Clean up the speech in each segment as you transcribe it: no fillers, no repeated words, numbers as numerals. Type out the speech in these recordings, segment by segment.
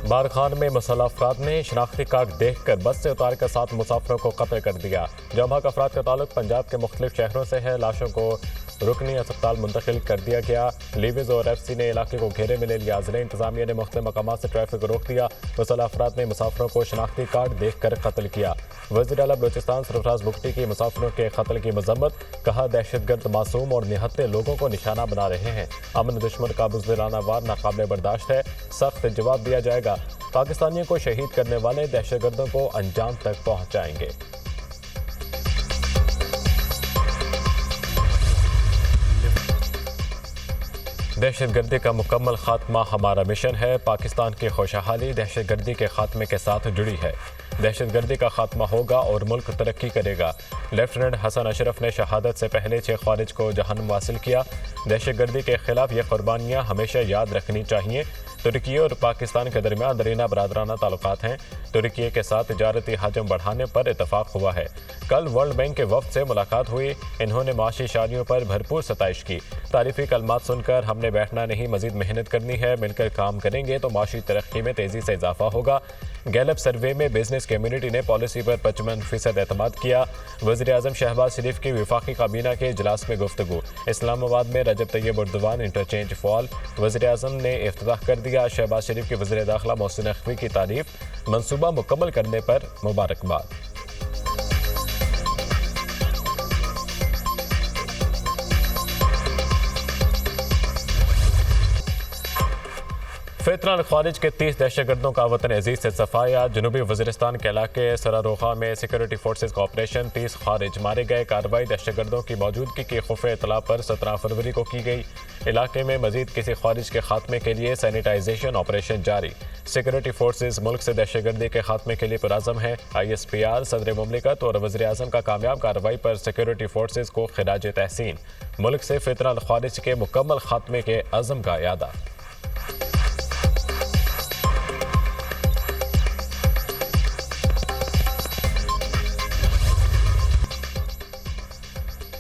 बारखान में मुसल्लह अफराद ने शनाख्ती कार्ड देखकर बस से उतारकर 7 मुसाफिरों को कत्ल कर दिया। जमहक अफराद का ताल्लुक पंजाब के मुख्तलिफ शहरों से है। लाशों को रुकनी अस्पताल मुंतकिल कर दिया गया। लीविज और FC ने इलाके को घेरे में ले लिया। जिले इंतजामिया ने मुख्तलिफ मकामात से ट्रैफिक को रोक दिया। मुसल्लह अफराद ने मुसाफिरों को शनाख्ती कार्ड देखकर कत्ल किया। वज़ीर आला बलूचिस्तान सरफराज बुगटी की मुसाफिरों के कत्ल की मजम्मत, कहा दहशतगर्द मासूम और निहत्ते लोगों को निशाना बना रहे हैं। अमन दुश्मन का बुज़दिलाना वार नाकाबिल बर्दाश्त है, सख्त जवाब दिया जाएगा। पाकिस्तानियों को शहीद करने वाले दहशतगर्दों को अंजाम तक पहुंचाएंगे। दहशतगर्दी का मुकम्मल खात्मा हमारा मिशन है। पाकिस्तान की खुशहाली दहशतगर्दी के खात्मे के साथ जुड़ी है। दहशतगर्दी का खात्मा होगा और मुल्क तरक्की करेगा। लेफ्टिनेंट हसन अशरफ ने शहादत से पहले 6 खारिज को जहन्नुम हासिल किया। दहशतगर्दी के खिलाफ ये कुर्बानियाँ हमेशा याद रखनी चाहिए। तुर्की और पाकिस्तान के दरमियान दरीना बरादराना ताल्लुकात हैं। तुर्की के साथ तिजारती हजम बढ़ाने पर इतफाक हुआ है। कल वर्ल्ड बैंक के वफ्द से मुलाकात हुई। इन्होंने माशी शादियों पर भरपूर सताइश की। तारीफी कलमात सुनकर हमने बैठना नहीं, मजीद मेहनत करनी है। मिलकर काम करेंगे तो माशी तरक्की में तेजी से इजाफा होगा। गैलप सर्वे में बिजनेस कम्युनिटी ने पॉलिसी पर 55% एतमाद किया। वज़ीर आज़म शहबाज शरीफ की वफाकी काबीना के इजलास में गुफ्तगू। इस्लामाबाद में रजब तैयब उर्दवान इंटरचेंज फॉल। वज़ीर आज़म ने इफ्तिताह कर दिया। शहबाज शरीफ के वज़ीर दाखिला मोहसिन नकवी की तारीफ, मनसूबा मुकम्मल करने पर मुबारकबाद। फितरन खारिज के 30 दहशतगर्दों का वतन अजीज से सफाया। जनूबी वज़ीरिस्तान के इलाके सरारोखा में सिक्योरिटी फोर्सेज का ऑपरेशन, 30 खारिज मारे गए। कार्रवाई दहशतगर्दों की मौजूदगी की खुफ़े इतला पर 17 फरवरी को की गई। इलाके में मजीद किसी खारिज के खात्मे के लिए सैनिटाइजेशन ऑपरेशन जारी। सिक्योरिटी फोर्सेज मुल्क से दहशतगर्दी के खात्मे के लिए पुरअज़म है। ISPR सदर मुमलिकत और वज़ीर आज़म का कामयाब कार्रवाई पर सिक्योरिटी फोर्सेज को खिराज तहसीन। मुल्क से फितरन खारिज के मुकम्मल खात्मे के अज़म का यादा।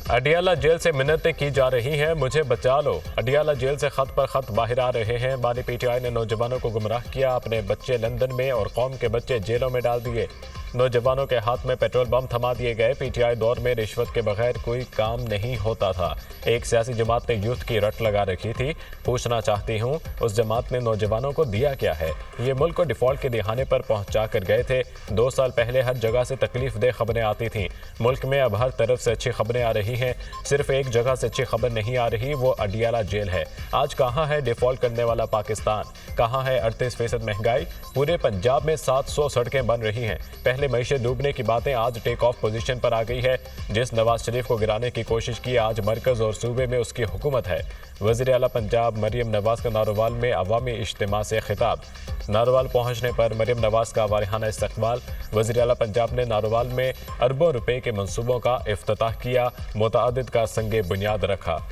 अडियाला जेल से मिन्नतें की जा रही हैं, मुझे बचा लो। अडियाला जेल से खत पर खत बाहर आ रहे हैं। बानी PTI ने नौजवानों को गुमराह किया। अपने बच्चे लंदन में और कौम के बच्चे जेलों में डाल दिए। नौजवानों के हाथ में पेट्रोल बम थमा दिए गए। PTI दौर में रिश्वत के बगैर कोई काम नहीं होता था। एक सियासी जमात ने यूथ की रट लगा रखी थी। पूछना चाहती हूँ, उस जमात ने नौजवानों को दिया क्या है? ये मुल्क को डिफॉल्ट के दिहाने पर पहुंचा कर गए थे। 2 साल पहले हर जगह से तकलीफ दे खबरें आती थीं। मुल्क में अब हर तरफ से अच्छी खबरें आ रही हैं। सिर्फ एक जगह से अच्छी खबर नहीं आ रही, वो अडियाला जेल है। आज कहाँ है डिफॉल्ट करने वाला पाकिस्तान? कहाँ है 38% महंगाई? पूरे पंजाब में 700 सड़कें बन रही हैं। पहले मईशत डूबने की बातें आज टेक ऑफ पोजीशन पर आ गई है। जिस नवाज शरीफ को गिराने की कोशिश की, आज मरकज और सूबे में उसकी हुकूमत है। वज़ीर आला पंजाब मरियम नवाज का नारोवाल में अवामी इज्तिमा से खिताब। नारोवाल पहुंचने पर मरियम नवाज का वारिहाना इस्तकबाल। वज़ीर आला पंजाब ने नारोवाल में अरबों रुपए के मंसूबों का इफ्तिताह किया। मुतअद्दिद का संगे बुनियाद रखा।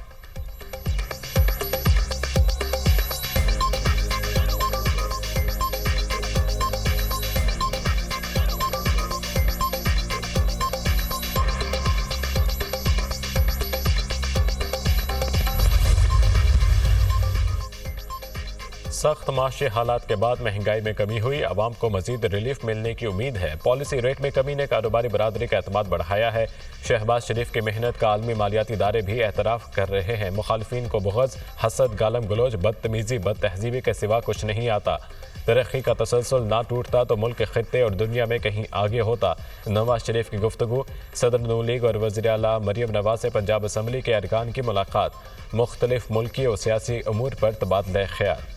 सख्त माशी हालात के बाद महंगाई में कमी हुई। आवाम को मजीद रिलीफ मिलने की उम्मीद है। पॉलिसी रेट में कमी ने कारोबारी बरादरी का एतमाद बढ़ाया है। शहबाज शरीफ की मेहनत का आलमी मालियाती इदारे भी एतराफ़ कर रहे हैं। मुखालिफिन को बुग़्ज़, हसद, गालम गलोच, बदतमीज़ी, बदतहज़ीबी के सिवा कुछ नहीं आता। तरक्की का तसलसल ना टूटता तो मुल्क के खित्ते और दुनिया में कहीं आगे होता। नवाज शरीफ की गुफ्तगू। सदर नून लीग और वज़ीर आला मरियम नवाज से पंजाब असम्बली के अरकान की मुलाकात। मुख्तलिफ मुल्की और सियासी अमूर पर तबादला ख्याल।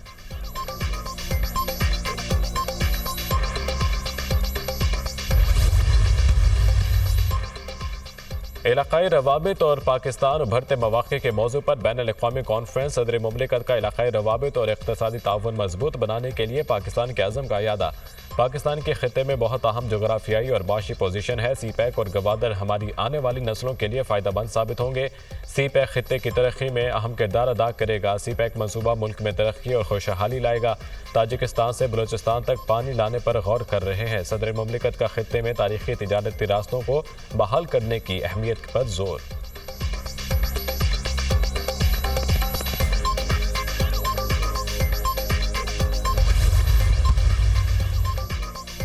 इलाकाई रवाबित और पाकिस्तान उभरते मौक़े के मौजू पर बैनुल-अक़वामी कॉन्फ्रेंस। सदर मुमलिकत का इलाकाई रवाबित और इक़्तिसादी ताउन मजबूत बनाने के लिए पाकिस्तान के अज़म का यादा। पाकिस्तान के खित्ते में बहुत अहम जोग्राफियाई और माशी पोजीशन है। CPEC और गवादर हमारी आने वाली नस्लों के लिए फ़ायदेमंद साबित होंगे। CPEC खित्ते की तरक्की में अहम किरदार अदा करेगा। CPEC मनसूबा मुल्क में तरक्की और खुशहाली लाएगा। ताजिकिस्तान से बलूचिस्तान तक पानी लाने पर गौर कर रहे हैं। सदर मुमलिकत का खित्ते में तारीखी तिजारती रास्तों को बहाल करने की अहमियत पर जोर।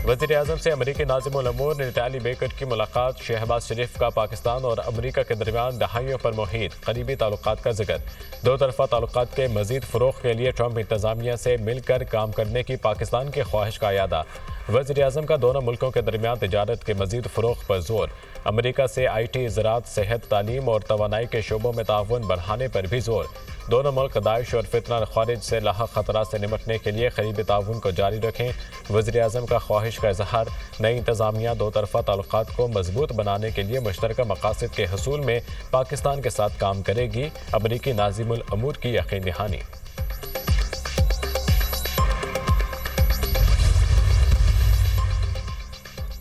वज़ीर-ए-आज़म से अमरीकी नाज़िमुल अमूर नताली बेकर की मुलाकात। शहबाज शरीफ का पाकिस्तान और अमरीका के दरमियान दहाइयों पर मुहित करीबी ताल्लुकात का जिक्र। दो तरफा ताल्लुकात के मजीद फ़रोग़ के लिए ट्रंप इंतज़ामिया से मिलकर काम करने की पाकिस्तान की ख्वाहिश का यादा। वज़ीर-ए-आज़म का दोनों मुल्कों के दरमियान तिजारत के मजीद फ़रोग़ पर जोर। अमरीका से IT, ज़राअत, सेहत, तालीम और तवानाई के शोबों में ताउन बढ़ाने पर भी जोर। दोनों मुल्क दाइश और फितना खारिज से लाहक खतरा से निपटने के लिए करीबी ताउन को जारी रखें। वज़ीर-ए-आज़म का ख्वाहिश का इजहार। नई इंतज़ामिया दो तरफा ताल्लुकात को मजबूत बनाने के लिए मुश्तरका मकासद के हसूल में पाकिस्तान के साथ काम करेगी। अमरीकी नाज़िमुल अमूर की यकीन दहानी।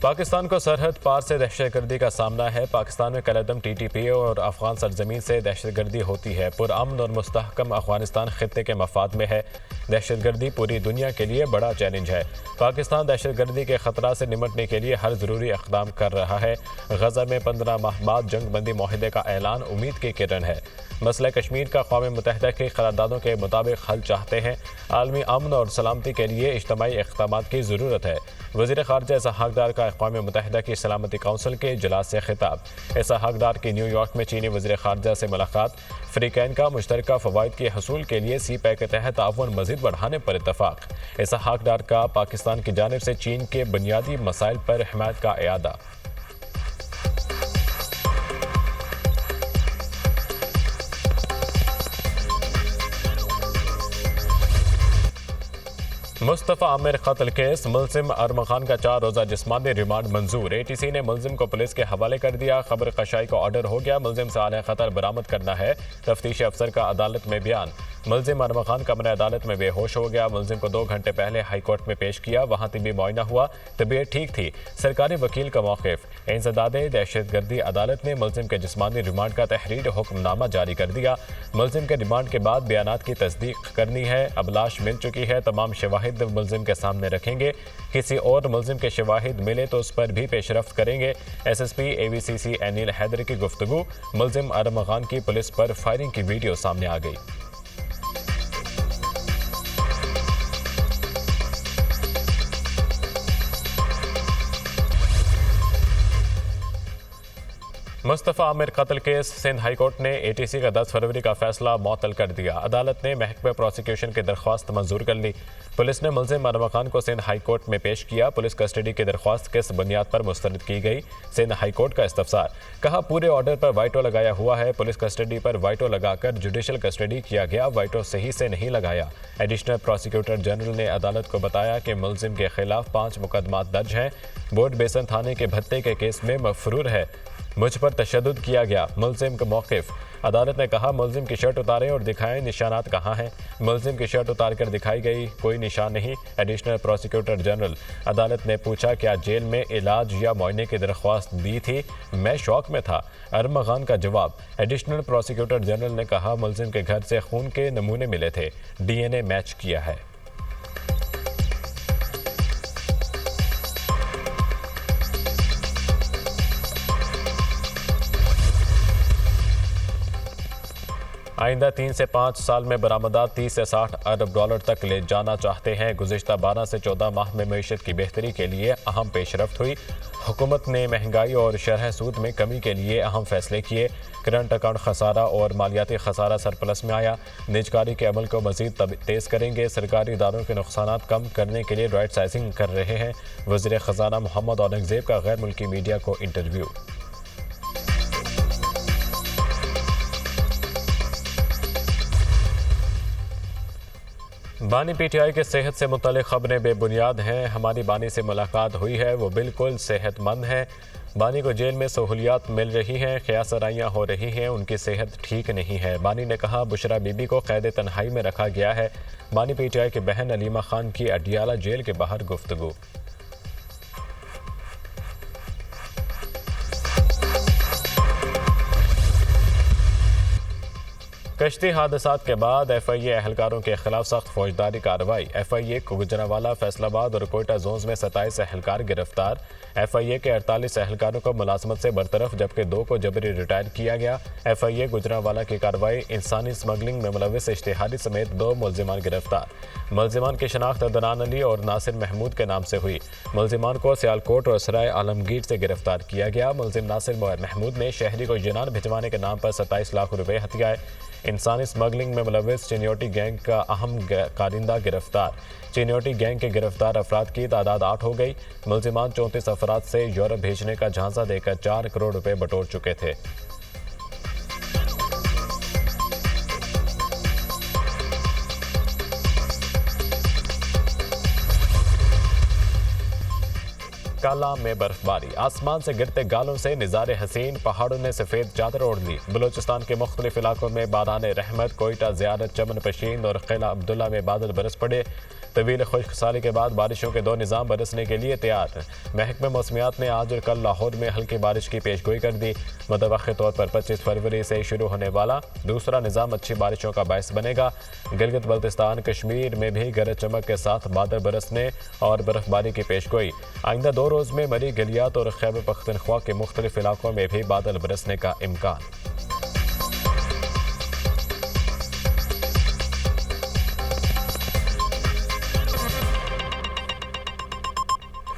पाकिस्तान को सरहद पार से दहशतगर्दी का सामना है। पाकिस्तान में कलअदम TTP और अफगान सरजमीन से दहशतगर्दी होती है। पुरअमन और मुस्तहकम अफगानिस्तान खित्ते के मफाद में है। दहशतगर्दी पूरी दुनिया के लिए बड़ा चैलेंज है। पाकिस्तान दहशतगर्दी के खतरा से निपटने के लिए हर ज़रूरी इक़दाम कर रहा है। गज़ा में 15 माह बाद जंग बंदी माहिदे का ऐलान उम्मीद की किरण है। मसला कश्मीर का अक़वाम मुत्तहिदा की करारदादों के मुताबिक हल चाहते हैं। आलमी अमन और सलामती के लिए इज्तमाई इक़दामात की ज़रूरत है। वज़ीर ख़ारजा इसहाक़ डार का अक़वाम मुत्तहिदा की सलामती काउंसिल के इजलास से खिताब। इसहाक़ डार की न्यूयॉर्क में चीनी वज़ीर ख़ारजा से मुलाकात। फ़रीक़ैन का मुश्तरका फ़वाइद के हसूल के लिए CPEC के तहत ताउन मज़ीद बढ़ाने पर इत्तफ़ाक़। इसहाक़ डार का पाकिस्तान की जानिब से चीन के बुनियादी मसाइल पर हिमायत का इयादा। मुस्तफ़ा आमिर कत्ल केस। मुलजिम अरम खान का 4 रोज़ा जिस्मानी रिमांड मंजूर। ATC ने मुलजिम को पुलिस के हवाले कर दिया। खबर कशाई का ऑर्डर हो गया। मुलजिम से आले खतर बरामद करना है। तफ्तीशी अफसर का अदालत में बयान। मुलजिम अरम खान कमरे अदालत में बेहोश हो गया। मुलजिम को 2 घंटे पहले हाई कोर्ट में पेश किया। वहाँ तिबी मुआयना हुआ। तबीयत ठीक थी। सरकारी वकील का मौक़िफ़। इंसदादे दहशतगर्दी अदालत ने मुलजिम के जिस्मानी रिमांड का तहरीर हुक्मनामा जारी कर दिया। मुलजिम के रिमांड के बाद बयानात की तस्दीक करनी है। अब लाश मिल चुकी है। तमाम शवाहिद मुलजिम के सामने रखेंगे। किसी और मुलजिम के शवाहिद मिले तो उस पर भी पेशरफ्त करेंगे। SSP AVCC अनिल हैदर की गुफ्तगू। मुलजिम अरम खान की पुलिस पर फायरिंग की वीडियो सामने आ गई। मुस्तफ़ा आमिर कत्ल केस। सिंध हाई कोर्ट ने ATC का 10 फरवरी का फैसला मुअत्तल कर दिया। अदालत ने महकमा प्रोसिक्यूशन की दरख्वास्त मंजूर कर ली। पुलिस ने मुलजिम अरम खान को सिंध हाई कोर्ट में पेश किया। पुलिस कस्टडी की दरख्वास्त किस बुनियाद पर मुस्तरद की गई। सिंध हाई कोर्ट का इस्तफसार। कहा पूरे ऑर्डर पर वाइटो लगाया हुआ है। पुलिस कस्टडी पर वाइटो लगाकर जुडिशल कस्टडी किया गया। वाइटो सही से नहीं लगाया। एडिशनल प्रोसिक्यूटर जनरल ने अदालत को बताया कि मुलजिम के खिलाफ 5 मुकदमात दर्ज हैं। बोर्ड बेसन थाने के भत्ते के केस में मफरूर है। मुझ पर तशद्दुद किया गया। मुलजिम का मौक़िफ़। अदालत ने कहा मुलजिम की शर्ट उतारें और दिखाएं निशानात कहाँ हैं। मुलजिम की शर्ट उतार कर दिखाई गई, कोई निशान नहीं। Additional prosecutor general. अदालत ने पूछा क्या जेल में इलाज या मुआयने की दरख्वास्त दी थी। मैं शौक में था। अरम खान का जवाब। एडिशनल प्रोसिक्यूटर जनरल ने कहा मुलजिम के घर से खून के नमूने मिले थे। DNA मैच किया है। आइंदा 3 से 5 साल में बरामदात 30 से 60 अरब डॉलर तक ले जाना चाहते हैं। गुज़िश्ता 12 से 14 माह में मईशत की बेहतरी के लिए अहम पेशरफ्त हुई। हुकूमत ने महंगाई और शरह सूद में कमी के लिए अहम फैसले किए। करंट अकाउंट खसारा और मालियाती खसारा सरप्लस में आया। निजकारी के अमल को मज़ीद तेज़ करेंगे। सरकारी इदारों के नुकसानात कम करने के लिए राइट साइजिंग कर रहे हैं। वज़ीर ख़ज़ाना मोहम्मद औरंगज़ेब का गैर मुल्की मीडिया को इंटरव्यू। बानी PTI के सेहत से मुतालिक खबरें बेबुनियाद हैं। हमारी बानी से मुलाकात हुई है, वो बिल्कुल सेहतमंद है। बानी को जेल में सहूलियात मिल रही हैं, क़यास-आराइयाँ हो रही हैं, उनकी सेहत ठीक नहीं है। बानी ने कहा बुशरा बीबी को कैद तन्हाई में रखा गया है। बानी PTI की बहन अलीमा खान की अडियाला जेल के बाहर गुफ्तगू। कश्ती हादसात के बाद FIA एहलकारों के खिलाफ सख्त फौजदारी कार्रवाई। FIA को गुजरांवाला, फैसलाबाद और कोयटा जोन्स में 27 एहलकार गिरफ्तार। FIA के 48 एहलकारों को मुलाजमत से बरतरफ, जबकि 2 को जबरी रिटायर किया गया। FIA गुजरांवाला की कार्रवाई, इंसानी स्मगलिंग में मुलविस इश्तिहादी समेत 2 मुलजिमान गिरफ्तार। मुलजिमान की शनाख्त अदनान अली और नासिर महमूद के नाम से हुई। मुलजिमान को सियालकोट और सराय आलमगीर से गिरफ्तार किया गया। मुलजिम नासिर महमूद ने शहरी को यूनान भिजवाने के नाम पर 27 लाख रुपए हथियाए। इंसानी स्मगलिंग में मुलविस चिन्योटी गैंग का अहम कारिंदा गिरफ्तार। चिन्योटी गैंग के गिरफ्तार अफराद की तादाद 8 हो गई। मुलजिमान 34 अफराद से यूरोप भेजने का झांसा देकर 4 करोड़ रुपए बटोर चुके थे। काला में बर्फबारी, आसमान से गिरते गालों से निज़ारे हसीन, पहाड़ों ने सफ़ेद चादर ओढ़ ली। बलूचिस्तान के मुख्तलिफ इलाकों में बाराने रहमत, कोयटा, ज़ियारत, चमन पशीन और किला अब्दुल्ला में बादल बरस पड़े। तवील खुश्कसाली के बाद बारिशों के 2 निज़ाम बरसने के लिए तैयार। महकमे मौसमियात ने आज और कल लाहौर में हल्की बारिश की पेशगोई कर दी। मुतवक्किल तौर पर 25 फरवरी से शुरू होने वाला दूसरा निज़ाम अच्छी बारिशों का बायस बनेगा। गिलगित बल्तिस्तान, कश्मीर में भी गरज चमक के साथ बादल बरसने और बर्फबारी की पेशगोई। आइंदा 2 रोज़ में मरी, गलियात और खैबर पख्तूनख्वा के मुख्तलिफ इलाकों में भी बादल बरसने का इम्कान।